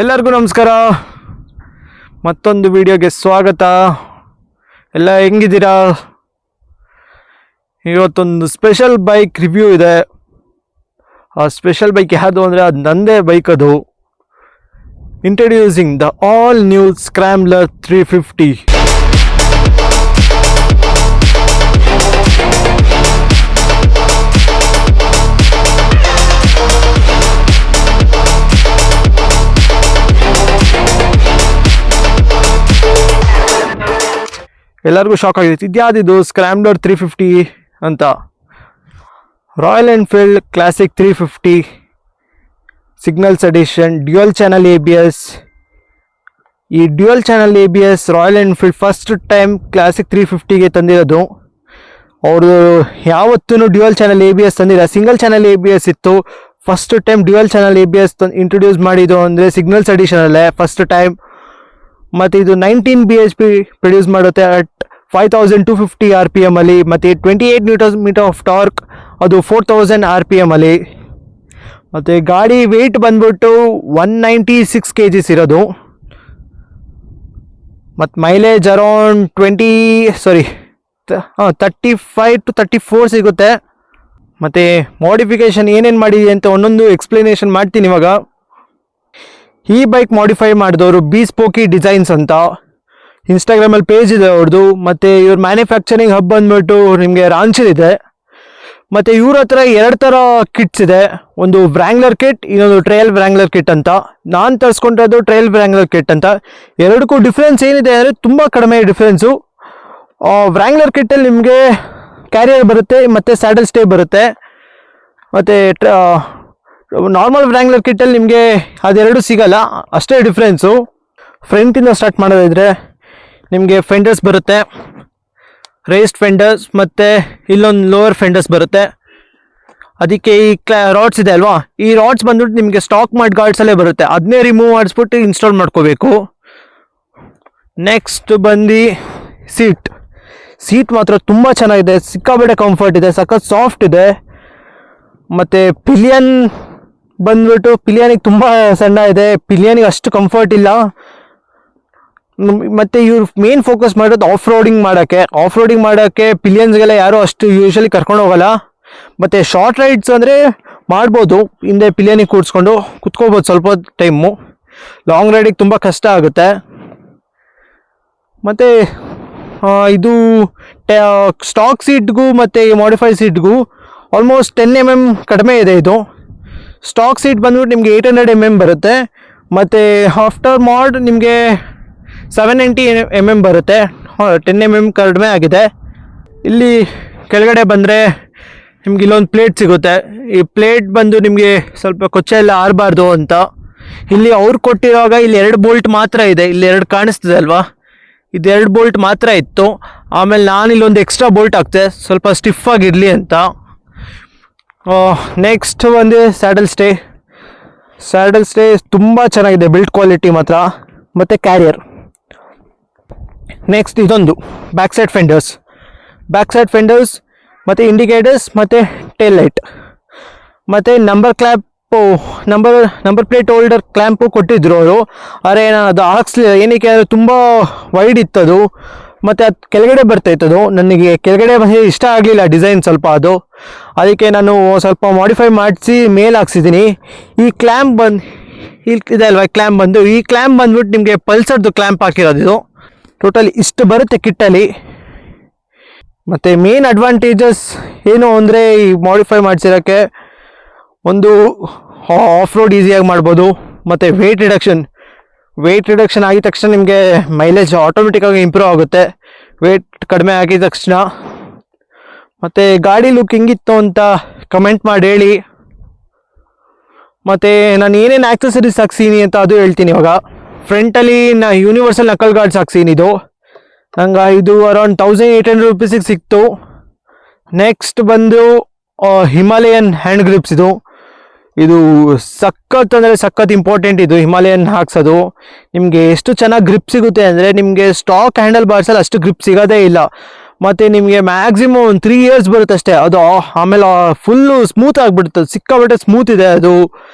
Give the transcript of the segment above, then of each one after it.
ಎಲ್ಲರಿಗೂ ನಮಸ್ಕಾರ. ಮತ್ತೊಂದು ವಿಡಿಯೋಗೆ ಸ್ವಾಗತ. ಎಲ್ಲ ಹೆಂಗಿದ್ದೀರಾ? ಇವತ್ತೊಂದು ಸ್ಪೆಷಲ್ ಬೈಕ್ ರಿವ್ಯೂ ಇದೆ. ಆ ಸ್ಪೆಷಲ್ ಬೈಕ್ ಯಾವುದು ಅಂದರೆ ಅದು ನನ್ನದೇ ಬೈಕ್. ಅದು introducing the all new Scrambler 350. ಎಲ್ಲರಿಗೂ ಶಾಕ್ ಆಗಿತ್ತು, ಇದ್ಯಾವುದಿದು ಸ್ಕ್ರಾಂಬ್ಲರ್ 350 ಅಂತ. Royal Enfield Classic 350 signals edition, dual channel ABS. ಈ dual channel ABS Royal Enfield first time Classic 350ಗೆ ತಂದಿರೋದು. ಅವರು ಯಾವತ್ತೂ ಡ್ಯುಯಲ್ ಚಾನಲ್ ABS ತಂದಿಲ್ಲ, ಸಿಂಗಲ್ ಚಾನಲ್ ABS ಇತ್ತು. First time dual channel ABS introduce ಮಾಡಿದ್ದು ಅಂದರೆ ಸಿಗ್ನಲ್ಸ್ ಎಡಿಷನಲ್ಲೇ ಫಸ್ಟ್ ಟೈಮ್. ಮತ್ತು ಇದು 19 bhp ಪ್ರೊಡ್ಯೂಸ್ ಮಾಡುತ್ತೆ ಅಟ್ 5250 RPM ಅಲ್ಲಿ. ಮತ್ತು 28 Nm ಆಫ್ ಟಾರ್ಕ್, ಅದು 4000 RPM ಅಲ್ಲಿ. ಮತ್ತು ಗಾಡಿ ವೆಯ್ಟ್ ಬಂದ್ಬಿಟ್ಟು 196 kgs ಇರೋದು. ಮತ್ತು ಮೈಲೇಜ್ ಅರೌಂಡ್ 35 to 34 ಸಿಗುತ್ತೆ. ಮತ್ತು ಮಾಡಿಫಿಕೇಷನ್ ಏನೇನು ಮಾಡಿದೆ ಅಂತ ಒಂದೊಂದು ಎಕ್ಸ್ಪ್ಲನೇಷನ್ ಮಾಡ್ತೀನಿ ಇವಾಗ. ಈ ಬೈಕ್ ಮಾಡಿಫೈ ಮಾಡಿದವರು ಬಿಸ್ಪೋಕಿ ಡಿಸೈನ್ಸ್ ಅಂತ ಇನ್ಸ್ಟಾಗ್ರಾಮಲ್ಲಿ ಪೇಜ್ ಇದೆ ಅವ್ರದ್ದು. ಮತ್ತು ಇವ್ರ ಮ್ಯಾನುಫ್ಯಾಕ್ಚರಿಂಗ್ ಹಬ್ ಬಂದ್ಬಿಟ್ಟು ನಿಮಗೆ ರಾಂಚಿಲಿದೆ. ಮತ್ತು ಇವ್ರ ಹತ್ರ 2 ಥರ ಕಿಟ್ಸ್ ಇದೆ, ಒಂದು ವ್ರ್ಯಾಂಗ್ಲರ್ ಕಿಟ್, ಇನ್ನೊಂದು ಟ್ರಯಲ್ ವ್ರ್ಯಾಂಗ್ಲರ್ ಕಿಟ್ ಅಂತ. ನಾನು ತರಿಸ್ಕೊಂಡಿರೋದು ಟ್ರಯಲ್ ವ್ರ್ಯಾಂಗ್ಲರ್ ಕಿಟ್ ಅಂತ. ಎರಡಕ್ಕೂ ಡಿಫ್ರೆನ್ಸ್ ಏನಿದೆ ಅಂದರೆ ತುಂಬ ಕಡಿಮೆ ಡಿಫ್ರೆನ್ಸು. ವ್ರ್ಯಾಂಗ್ಲರ್ ಕಿಟ್ಟಲ್ಲಿ ನಿಮಗೆ ಕ್ಯಾರಿಯರ್ ಬರುತ್ತೆ ಮತ್ತು ಸ್ಯಾಡಲ್ ಸ್ಟೇ ಬರುತ್ತೆ. ಮತ್ತು ನಾರ್ಮಲ್ ವ್ರ್ಯಾಂಗ್ಲರ್ ಕಿಟ್ಟಲ್ಲಿ ನಿಮಗೆ ಅದೆರಡು ಸಿಗಲ್ಲ, ಅಷ್ಟೇ ಡಿಫ್ರೆನ್ಸು. ಫ್ರಂಟಿಂದ ಸ್ಟಾರ್ಟ್ ಮಾಡೋದಿದ್ರೆ ನಿಮಗೆ ಫೆಂಡರ್ಸ್ ಬರುತ್ತೆ, ರೇಸ್ಡ್ ಫೆಂಡರ್ಸ್, ಮತ್ತು ಇಲ್ಲೊಂದು ಲೋವರ್ ಫೆಂಡರ್ಸ್ ಬರುತ್ತೆ. ಅದಕ್ಕೆ ಈ ರಾಡ್ಸ್ ಇದೆ ಅಲ್ವಾ, ಈ ರಾಡ್ಸ್ ಬಂದ್ಬಿಟ್ಟು ನಿಮಗೆ ಸ್ಟಾಕ್ ಮಾಡಿ ಗಾರ್ಡ್ಸಲ್ಲೇ ಬರುತ್ತೆ, ಅದನ್ನೇ ರಿಮೂವ್ ಮಾಡಿಸ್ಬಿಟ್ಟು ಇನ್ಸ್ಟಾಲ್ ಮಾಡ್ಕೋಬೇಕು. ನೆಕ್ಸ್ಟ್ ಬಂದು ಸೀಟ್ ಮಾತ್ರ ತುಂಬ ಚೆನ್ನಾಗಿದೆ, ಸಿಕ್ಕಾಬೇಡ ಕಂಫರ್ಟ್ ಇದೆ, ಸಖತ್ ಸಾಫ್ಟ್ ಇದೆ. ಮತ್ತು ಪಿಲಿಯನ್ ಬಂದ್ಬಿಟ್ಟು ಪಿಲಿಯನಿಗೆ ತುಂಬ ಸಣ್ಣ ಇದೆ, ಪಿಲಿಯನಿಗೆ ಅಷ್ಟು ಕಂಫರ್ಟ್ ಇಲ್ಲ. ಮತ್ತು ಇವ್ರು ಮೇನ್ ಫೋಕಸ್ ಮಾಡೋದು ಆಫ್ ರೋಡಿಂಗ್ ಮಾಡೋಕ್ಕೆ ಪಿಲಿಯನ್ಸ್ಗೆಲ್ಲ ಯಾರೂ ಅಷ್ಟು ಯೂಶ್ವಲಿ ಕರ್ಕೊಂಡು ಹೋಗಲ್ಲ. ಮತ್ತು ಶಾರ್ಟ್ ರೈಡ್ಸ್ ಅಂದರೆ ಮಾಡ್ಬೋದು, ಹಿಂದೆ ಪಿಲಿಯನಿಗೆ ಕೂಡಿಸ್ಕೊಂಡು ಕುತ್ಕೋಬೋದು ಸ್ವಲ್ಪ ಟೈಮು. ಲಾಂಗ್ ರೈಡಿಗೆ ತುಂಬ ಕಷ್ಟ ಆಗುತ್ತೆ. ಮತ್ತು ಇದು ಸ್ಟಾಕ್ ಸೀಟ್ಗೂ ಮತ್ತು ಮಾಡಿಫೈ ಸೀಟ್ಗೂ ಆಲ್ಮೋಸ್ಟ್ 10 mm ಕಡಿಮೆ ಇದೆ. ಇದು ಸ್ಟಾಕ್ ಸೀಟ್ ಬಂದ್ಬಿಟ್ಟು ನಿಮಗೆ 800 mm ಬರುತ್ತೆ. ಮತ್ತು ಆಫ್ಟರ್ ಮಾಡ್ ನಿಮಗೆ 790 mm ಬರುತ್ತೆ, 10 mm ಕಡಿಮೆ ಆಗಿದೆ. ಇಲ್ಲಿ ಕೆಳಗಡೆ ಬಂದರೆ ನಿಮ್ಗೆ ಇಲ್ಲೊಂದು ಪ್ಲೇಟ್ ಸಿಗುತ್ತೆ. ಈ ಪ್ಲೇಟ್ ಬಂದು ನಿಮಗೆ ಸ್ವಲ್ಪ ಕೊಚ್ಚೆ ಎಲ್ಲ ಆರಬಾರ್ದು ಅಂತ. ಇಲ್ಲಿ ಅವ್ರು ಕೊಟ್ಟಿರುವಾಗ ಇಲ್ಲಿ 2 ಬೋಲ್ಟ್ ಮಾತ್ರ ಇದೆ, ಇಲ್ಲಿ 2 ಕಾಣಿಸ್ತಿದೆ ಅಲ್ವಾ, ಇದು 2 ಬೋಲ್ಟ್ ಮಾತ್ರ ಇತ್ತು. ಆಮೇಲೆ ನಾನು ಇಲ್ಲೊಂದು ಎಕ್ಸ್ಟ್ರಾ ಬೋಲ್ಟ್ ಹಾಕ್ತೆ ಸ್ವಲ್ಪ ಸ್ಟಿಫ್ ಆಗಿರಲಿ ಅಂತ. ನೆಕ್ಸ್ಟ್ ಒಂದು ಸ್ಯಾಡಲ್ ಸ್ಟೇ ತುಂಬ ಚೆನ್ನಾಗಿದೆ, ಬಿಲ್ಡ್ ಕ್ವಾಲಿಟಿ ಮಾತ್ರ. ಮತ್ತು ಕ್ಯಾರಿಯರ್. ನೆಕ್ಸ್ಟ್ ಇದೊಂದು ಬ್ಯಾಕ್ ಸೈಡ್ ಫೆಂಡರ್ಸ್ ಮತ್ತು ಇಂಡಿಕೇಟರ್ಸ್ ಮತ್ತು ಟೇಲ್ ಲೈಟ್. ಮತ್ತು ನಂಬರ್ ಪ್ಲೇಟ್ ಹೋಲ್ಡರ್ ಕ್ಲ್ಯಾಂಪು ಕೊಟ್ಟಿದ್ರು ಅವರು. ಆದರೆ ನಾನು ಅದು ಹಾಕ್ಸ್ಲಿಲ್ಲ, ಏನಕ್ಕೆ ಅಂದರೆ ತುಂಬ ವೈಡ್ ಇತ್ತದು, ಮತ್ತು ಅದು ಕೆಳಗಡೆ ಬರ್ತಾಯಿತ್ತದು. ನನಗೆ ಕೆಳಗಡೆ ಇಷ್ಟ ಆಗಲಿಲ್ಲ ಡಿಸೈನ್ ಸ್ವಲ್ಪ ಅದು, ಅದಕ್ಕೆ ನಾನು ಸ್ವಲ್ಪ ಮಾಡಿಫೈ ಮಾಡಿಸಿ ಮೇಲೆ ಹಾಕ್ಸಿದ್ದೀನಿ. ಈ ಕ್ಲ್ಯಾಂಪ್ ಇದೆ ಅಲ್ವಾ, ಈ ಕ್ಲ್ಯಾಂಪ್ ಬಂದ್ಬಿಟ್ಟು ನಿಮಗೆ ಪಲ್ಸರ್ದು ಕ್ಲ್ಯಾಂಪ್ ಹಾಕಿರೋದು. ಇದು ಟೋಟಲಿ ಇಷ್ಟು ಬರುತ್ತೆ ಕಿಟ್ಟಲ್ಲಿ. ಮತ್ತು ಮೇನ್ ಅಡ್ವಾಂಟೇಜಸ್ ಏನು ಅಂದರೆ ಈ ಮಾಡಿಫೈ ಮಾಡಿಸಿರೋಕ್ಕೆ ಒಂದು ಆಫ್ ರೋಡ್ ಈಸಿಯಾಗಿ ಮಾಡ್ಬೋದು. ಮತ್ತು ವೆಯ್ಟ್ ರಿಡಕ್ಷನ್ ಆಗಿದ ತಕ್ಷಣ ನಿಮಗೆ ಮೈಲೇಜ್ ಆಟೋಮೆಟಿಕ್ಕಾಗಿ ಇಂಪ್ರೂವ್ ಆಗುತ್ತೆ, ವೆಯ್ಟ್ ಕಡಿಮೆ ಆಗಿದ ತಕ್ಷಣ. ಮತ್ತು ಗಾಡಿ ಲುಕ್ ಹೆಂಗಿತ್ತು ಅಂತ ಕಮೆಂಟ್ ಮಾಡಿ ಹೇಳಿ. ಮತ್ತು ನಾನು ಏನೇನು ಆಕ್ಸೆಸರೀಸ್ ಹಾಕ್ಸೀನಿ ಅಂತ ಅದು ಹೇಳ್ತೀನಿ ಇವಾಗ. ಫ್ರಂಟಲ್ಲಿ ಯೂನಿವರ್ಸಲ್ ನಕಲ್ ಗಾರ್ಡ್ಸ್ ಹಾಕ್ಸೀನಿ. ನಂಗೆ ಇದು ಅರೌಂಡ್ 1800 ರೂಪೀಸಿಗೆ ಸಿಕ್ತು. ನೆಕ್ಸ್ಟ್ ಬಂದು ಹಿಮಾಲಯನ್ ಹ್ಯಾಂಡ್ ಗ್ರಿಪ್ಸ್. ಇದು ಸಖತ್ ಅಂದರೆ ಸಖತ್ ಇಂಪಾರ್ಟೆಂಟ್. ಇದು ಹಿಮಾಲಯನ್ ಹಾಕ್ಸೋದು ನಿಮಗೆ ಎಷ್ಟು ಚೆನ್ನಾಗಿ ಗ್ರಿಪ್ ಸಿಗುತ್ತೆ ಅಂದರೆ, ನಿಮಗೆ ಸ್ಟಾಕ್ ಹ್ಯಾಂಡಲ್ ಬಾರ್ಸಲ್ಲಿ ಅಷ್ಟು ಗ್ರಿಪ್ ಸಿಗೋದೇ ಇಲ್ಲ. ಮತ್ತು ನಿಮಗೆ ಮ್ಯಾಕ್ಸಿಮಮ್ ಒಂದು 3 years ಬರುತ್ತೆ ಅಷ್ಟೇ ಅದು. ಆಮೇಲೆ ಫುಲ್ಲು ಸ್ಮೂತ್ ಆಗಿಬಿಡುತ್ತೆ, ಸಿಕ್ಕಾಬಿಟ್ಟೆ ಸ್ಮೂತ್ ಇದೆ ಅದು.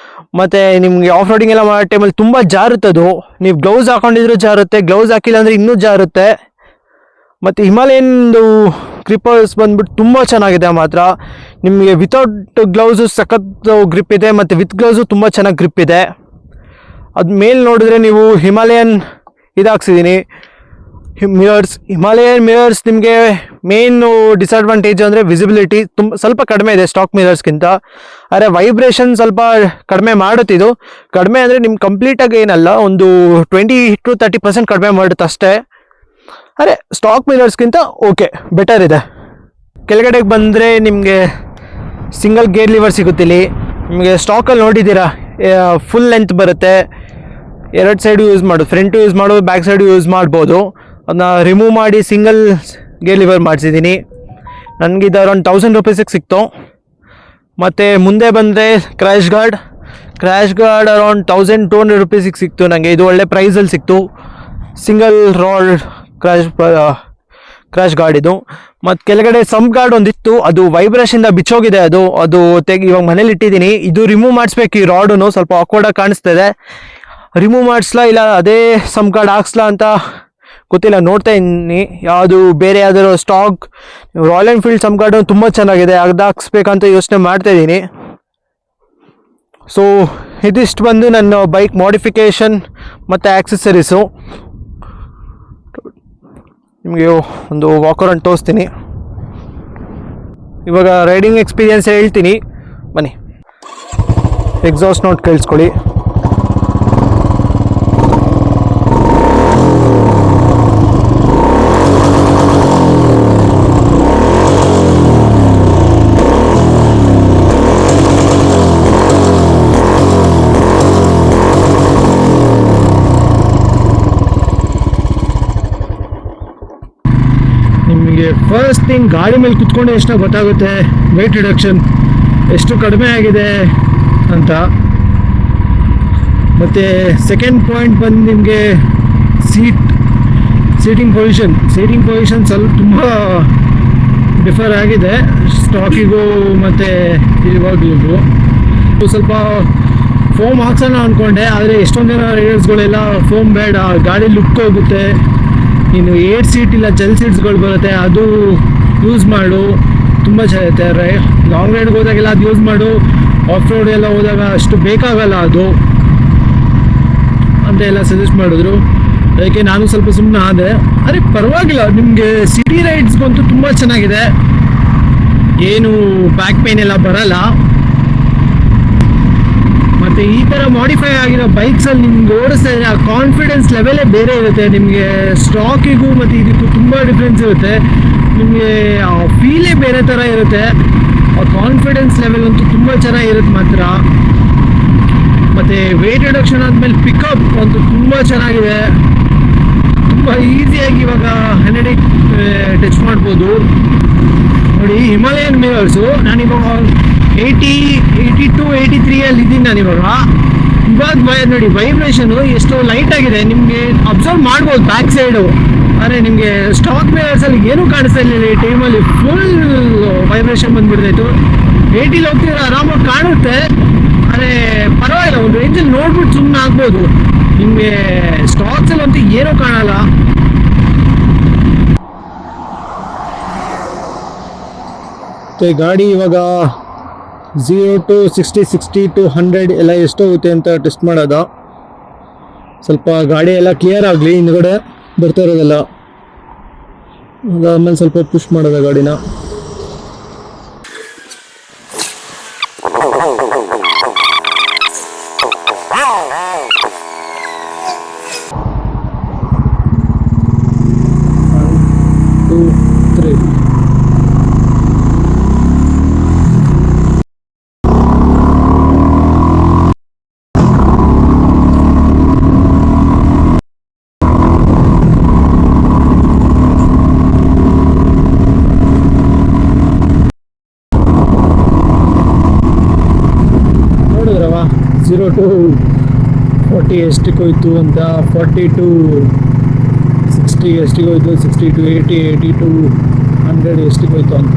ಮತ್ತು ನಿಮಗೆ ಆಫ್ ರೋಡಿಂಗ್ ಎಲ್ಲ ಮಾಡೋ ಟೈಮಲ್ಲಿ ತುಂಬ ಜಾರುತ್ತೆ ಅದು. ನೀವು ಗ್ಲೌಸ್ ಹಾಕೊಂಡಿದ್ರು ಜಾರುತ್ತೆ, ಗ್ಲೌಸ್ ಹಾಕಿಲ್ಲ ಅಂದರೆ ಇನ್ನೂ ಜಾರುತ್ತೆ. ಮತ್ತು ಹಿಮಾಲಯನ್ದು ಗ್ರಿಪ್ಪರ್ಸ್ ಬಂದ್ಬಿಟ್ಟು ತುಂಬ ಚೆನ್ನಾಗಿದೆ ಮಾತ್ರ. ನಿಮಗೆ ವಿತೌಟ್ ಗ್ಲೌಸು ಸಖತ್ ಗ್ರಿಪ್ ಇದೆ, ಮತ್ತು ವಿತ್ ಗ್ಲೌಸು ತುಂಬ ಚೆನ್ನಾಗಿ ಗ್ರಿಪ್ ಇದೆ. ಅದು ಮೇಲೆ ನೋಡಿದ್ರೆ ನೀವು ಹಿಮಾಲಯನ್ ಇದಾಕ್ಸಿದ್ದೀನಿ ಹಿಮಾಲಯನ್ ಮಿರರ್ಸ್. ನಿಮಗೆ ಮೇನು ಡಿಸಡ್ವಾಂಟೇಜ್ ಅಂದರೆ ವಿಸಿಬಿಲಿಟಿ ಸ್ವಲ್ಪ ಕಡಿಮೆ ಇದೆ ಸ್ಟಾಕ್ ಮಿರರ್ಸ್ಗಿಂತ. ಆದರೆ ವೈಬ್ರೇಷನ್ ಸ್ವಲ್ಪ ಕಡಿಮೆ ಮಾಡುತ್ತಿದ್ದು. ಕಡಿಮೆ ಅಂದರೆ ನಿಮ್ಗೆ ಕಂಪ್ಲೀಟಾಗಿ ಏನಲ್ಲ, ಒಂದು 20 to 30% ಕಡಿಮೆ ಮಾಡುತ್ತೆ ಅಷ್ಟೇ. ಅರೆ ಸ್ಟಾಕ್ ಮಿರರ್ಸ್ಗಿಂತ ಓಕೆ, ಬೆಟರ್ ಇದೆ. ಕೆಳಗಡೆಗೆ ಬಂದರೆ ನಿಮಗೆ ಸಿಂಗಲ್ ಗೇರ್ ಲಿವರ್ ಸಿಗುತ್ತಿಲ್ಲಿ. ನಿಮಗೆ ಸ್ಟಾಕಲ್ಲಿ ನೋಡಿದ್ದೀರಾ ಫುಲ್ ಲೆಂತ್ ಬರುತ್ತೆ. 2 ಸೈಡು ಯೂಸ್ ಮಾಡೋದು, ಫ್ರಂಟು ಯೂಸ್ ಮಾಡೋದು, ಬ್ಯಾಕ್ ಸೈಡು ಯೂಸ್ ಮಾಡ್ಬೋದು. ಅದನ್ನ ರಿಮೂವ್ ಮಾಡಿ ಸಿಂಗಲ್ ಗೇರ್ ಲಿವರ್ ಮಾಡಿಸಿದ್ದೀನಿ. ನನಗಿದು ಅರೌಂಡ್ 1000 ರೂಪೀಸಿಗೆ ಸಿಕ್ತು. ಮತ್ತು ಮುಂದೆ ಬಂದರೆ ಕ್ರ್ಯಾಶ್ ಗಾರ್ಡ್ ಅರೌಂಡ್ 1200 ರೂಪೀಸಿಗೆ ಸಿಕ್ತು ನನಗೆ. ಇದು ಒಳ್ಳೆ ಪ್ರೈಸಲ್ಲಿ ಸಿಕ್ತು. ಸಿಂಗಲ್ ರಾಡ್ ಕ್ರ್ಯಾಶ್ ಗಾರ್ಡ್ ಇದು. ಮತ್ತು ಕೆಳಗಡೆ ಸಮ್ ಗಾರ್ಡ್ ಒಂದಿತ್ತು, ಅದು ವೈಬ್ರೇಷನಿಂದ ಬಿಚ್ಚೋಗಿದೆ. ಅದು ಇವಾಗ ಮನೇಲಿ ಇಟ್ಟಿದ್ದೀನಿ. ಇದು ರಿಮೂವ್ ಮಾಡಿಸ್ಬೇಕು. ಈ ರಾಡನ್ನು ಸ್ವಲ್ಪ ಆಕ್ವರ್ಡಾಗಿ ಕಾಣಿಸ್ತಾ ಇದೆ. ರಿಮೂವ್ ಮಾಡಿಸ್ಲಾ ಇಲ್ಲ ಅದೇ ಸಮ್ ಗಾರ್ಡ್ ಹಾಕ್ಸ್ಲಾ ಅಂತ ಗೊತ್ತಿಲ್ಲ, ನೋಡ್ತಾ ಇದ್ದೀನಿ. ಯಾವುದು ಬೇರೆ ಯಾವ್ದಾದ್ರು stock Royal Enfield sump guard ತುಂಬ ಚೆನ್ನಾಗಿದೆ, ಅದು ಹಾಕ್ಸ್ಬೇಕಂತ ಯೋಚನೆ ಮಾಡ್ತಾಯಿದ್ದೀನಿ. ಸೊ ಇದಿಷ್ಟು ಬಂದು ನನ್ನ ಬೈಕ್ ಮಾಡಿಫಿಕೇಷನ್ ಮತ್ತು ಆಕ್ಸೆಸರೀಸು. ನಿಮಗೆ ಒಂದು ವಾಕರ್ ಅಂತ ತೋರಿಸ್ತೀನಿ. ಇವಾಗ ರೈಡಿಂಗ್ ಎಕ್ಸ್ಪೀರಿಯನ್ಸ್ ಹೇಳ್ತೀನಿ ಬನ್ನಿ. ಎಕ್ಸಾಸ್ಟ್ ನೋಟ್ ಕೇಳಿಸ್ಕೊಳ್ಳಿ. ಫಸ್ಟ್ ಥಿಂಗ್, ಗಾಡಿ ಮೇಲೆ ಕುತ್ಕೊಂಡು ಎಷ್ಟು ಗೊತ್ತಾಗುತ್ತೆ ವೆಯ್ಟ್ ರಿಡಕ್ಷನ್ ಎಷ್ಟು ಕಡಿಮೆ ಆಗಿದೆ ಅಂತ. ಮತ್ತು ಸೆಕೆಂಡ್ ಪಾಯಿಂಟ್ ಬಂದು ನಿಮಗೆ ಸೀಟಿಂಗ್ ಪೊಸಿಷನ್ ಸ್ವಲ್ಪ ತುಂಬ ಡಿಫರ್ ಆಗಿದೆ ಸ್ಟಾಕಿಗೂ ಮತ್ತು ಇವಾಗಲಿಗೂ. ಸ್ವಲ್ಪ ಫೋಮ್ ಹಾಕ್ಸೋಣ ಅಂದ್ಕೊಂಡೆ, ಆದರೆ ಎಷ್ಟೊಂದು ಜನ ರೈಡರ್ಸ್ಗಳೆಲ್ಲ ಫೋಮ್ ಬೇಡ, ಗಾಡಿ ಲುಕ್ ಹೋಗುತ್ತೆ, ನೀನು 8 ಸೀಟ್ ಇಲ್ಲ 12 ಸೀಟ್ಸ್ಗಳು ಬರುತ್ತೆ, ಅದು ಯೂಸ್ ಮಾಡು, ತುಂಬ ಚೆನ್ನಾಗಿರುತ್ತೆ. ಲಾಂಗ್ ರೈಡ್ಗೆ ಹೋದಾಗೆಲ್ಲ ಅದು ಯೂಸ್ ಮಾಡು, ಆಫ್ ರೋಡ್ ಎಲ್ಲ ಹೋದಾಗ ಅಷ್ಟು ಬೇಕಾಗಲ್ಲ ಅದು ಅಂತ ಎಲ್ಲ ಸಜೆಸ್ಟ್ ಮಾಡಿದ್ರು. ಅದಕ್ಕೆ ನಾನು ಸ್ವಲ್ಪ ಸುಮ್ಮನೆ ಆದೆ. ಅರೆ ಪರವಾಗಿಲ್ಲ, ನಿಮಗೆ ಸಿಟಿ ರೈಡ್ಸ್ಗಂತೂ ತುಂಬ ಚೆನ್ನಾಗಿದೆ, ಏನು ಬ್ಯಾಕ್ ಪೇನ್ ಎಲ್ಲ ಬರಲ್ಲ. ಮತ್ತು ಈ ಥರ ಮಾಡಿಫೈ ಆಗಿರೋ ಬೈಕ್ಸಲ್ಲಿ ನಿಮ್ಗೆ ಓಡಿಸ್ತಾ ಇದ್ರೆ ಆ ಕಾನ್ಫಿಡೆನ್ಸ್ ಲೆವೆಲೇ ಬೇರೆ ಇರುತ್ತೆ. ನಿಮಗೆ ಸ್ಟಾಕಿಗೂ ಮತ್ತು ಇದಕ್ಕೂ ತುಂಬ ಡಿಫ್ರೆನ್ಸ್ ಇರುತ್ತೆ. ನಿಮಗೆ ಆ ಫೀಲೇ ಬೇರೆ ಥರ ಇರುತ್ತೆ. ಆ ಕಾನ್ಫಿಡೆನ್ಸ್ ಲೆವೆಲ್ ಅಂತೂ ತುಂಬ ಚೆನ್ನಾಗಿರುತ್ತೆ ಮಾತ್ರ. ಮತ್ತು ವೆಯ್ಟ್ ರಿಡಕ್ಷನ್ ಆದಮೇಲೆ ಪಿಕಪ್ ಅಂತೂ ತುಂಬ ಚೆನ್ನಾಗಿದೆ. ತುಂಬ ಈಸಿಯಾಗಿ ಇವಾಗ 100 ಟಚ್ ಮಾಡ್ಬೋದು. ನೋಡಿ ಹಿಮಾಲಯನ್ ಮಿರರ್ಸು ನಾನಿವಾಗ 82, 83 ಇದ್ದೀನಿ ನಾನಿವಾಗ. ನೋಡಿ ವೈಬ್ರೇಷನು ಎಷ್ಟು ಲೈಟ್ ಆಗಿದೆ, ನಿಮಗೆ ಅಬ್ಸರ್ವ್ ಮಾಡ್ಬೋದು ಬ್ಯಾಕ್ ಸೈಡು. ಆದರೆ ನಿಮಗೆ ಸ್ಟಾಕ್ ಮಿರರ್ಸಲ್ಲಿ ಏನೂ ಕಾಣಿಸ್ತಾ ಇಲ್ಲ ಈ ಟೈಮಲ್ಲಿ. Full vibration ಬಂದ್ಬಿಡ್ತಾಯಿತ್ತು. 80 ಹೋಗ್ತಿದ್ರೆ ಆರಾಮಾಗಿ ಕಾಣುತ್ತೆ, ಆದರೆ ಪರವಾಗಿಲ್ಲ, ಒಂದು ರೇಂಜಲ್ಲಿ ನೋಡ್ಬಿಟ್ಟು ಸುಮ್ಮನೆ ಆಗ್ಬೋದು. ನಿಮಗೆ ಸ್ಟಾಕ್ಸಲ್ಲಿ ಅಂತೂ ಏನೂ ಕಾಣಲ್ಲ. ಮತ್ತು ಗಾಡಿ ಇವಾಗ 0 to 60, 60 to 100 ಎಲ್ಲ ಎಷ್ಟು ಹೋಗುತ್ತೆ ಅಂತ ಟೆಸ್ಟ್ ಮಾಡೋದು. ಸ್ವಲ್ಪ ಗಾಡಿ ಎಲ್ಲ ಕ್ಲಿಯರ್ ಆಗಲಿ, ಹಿಂದ್ಗಡೆ ಬರ್ತಾ ಇರೋದೆಲ್ಲ. ಅದಾದಮೇಲೆ ಸ್ವಲ್ಪ ಪುಷ್ ಮಾಡೋದು ಗಾಡಿನ. ನೋಡಿದ್ರವ 0 to 40 ಎಷ್ಟಕ್ಕೆ ಹೋಯ್ತು ಅಂತ, 40 to 60 ಎಷ್ಟಿಗೆ ಹೋಯ್ತು, 60 to 80, 80 to 100 ಎಷ್ಟಿಗೆ ಹೋಯ್ತು ಅಂತ.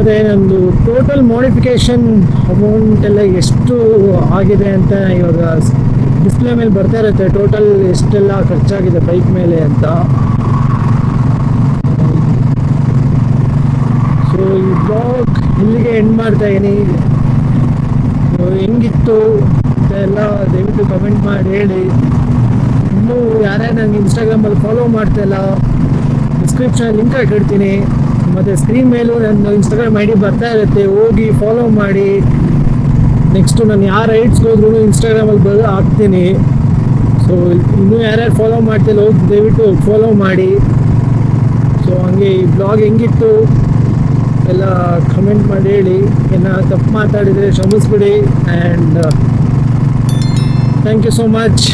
ಮತ್ತು ನಂದು ಟೋಟಲ್ ಮಾಡಿಫಿಕೇಷನ್ ಅಮೌಂಟ್ ಎಲ್ಲ ಎಷ್ಟು ಆಗಿದೆ ಅಂತ ಇವಾಗ ಡಿಸ್ಪ್ಲೇ ಮೇಲೆ ಬರ್ತಾ ಇರುತ್ತೆ, ಟೋಟಲ್ ಎಷ್ಟೆಲ್ಲ ಖರ್ಚಾಗಿದೆ ಬೈಕ್ ಮೇಲೆ ಅಂತ. ಸೊ ಈ ಬ್ಲಾಗ್ ಇಲ್ಲಿಗೆ ಎಂಡ್ ಮಾಡ್ತಾ ಇದೀನಿ. ಹೆಂಗಿತ್ತು ಅಂತ ಎಲ್ಲ ದಯವಿಟ್ಟು ಕಮೆಂಟ್ ಮಾಡಿ ಹೇಳಿ. ಇನ್ನೂ ಯಾರ್ಯಾರು ನನಗೆ ಇನ್ಸ್ಟಾಗ್ರಾಮಲ್ಲಿ ಫಾಲೋ ಮಾಡ್ತಾಯಿಲ್ಲ, ಡಿಸ್ಕ್ರಿಪ್ಷನ್ ಲಿಂಕ್ ಹಾಕಿಡ್ತೀನಿ, ಮತ್ತು ಸ್ಕ್ರೀನ್ ಮೇಲೂ ನನ್ನ ಇನ್ಸ್ಟಾಗ್ರಾಮ್ ಐ ಡಿ ಬರ್ತಾ ಇರುತ್ತೆ, ಹೋಗಿ ಫಾಲೋ ಮಾಡಿ. ನೆಕ್ಸ್ಟು ನಾನು ಯಾರು ರೈಡ್ಸ್ಗೆ ಹೋದ್ರೂ ಇನ್ಸ್ಟಾಗ್ರಾಮಲ್ಲಿ ಹಾಕ್ತೀನಿ. ಸೊ ಇನ್ನೂ ಯಾರ್ಯಾರು ಫಾಲೋ ಮಾಡ್ತಿಲ್ಲ ಹೋಗಿ ದಯವಿಟ್ಟು ಫಾಲೋ ಮಾಡಿ. ಸೊ ಹಂಗೆ ಈ ಬ್ಲಾಗ್ ಹೆಂಗಿತ್ತು ಎಲ್ಲ ಕಮೆಂಟ್ ಮಾಡಿ ಹೇಳಿ. ಏನಾದ್ರು ತಪ್ಪು ಮಾತಾಡಿದರೆ ಕ್ಷಮಿಸ್ಬಿಡಿ. And thank you so much.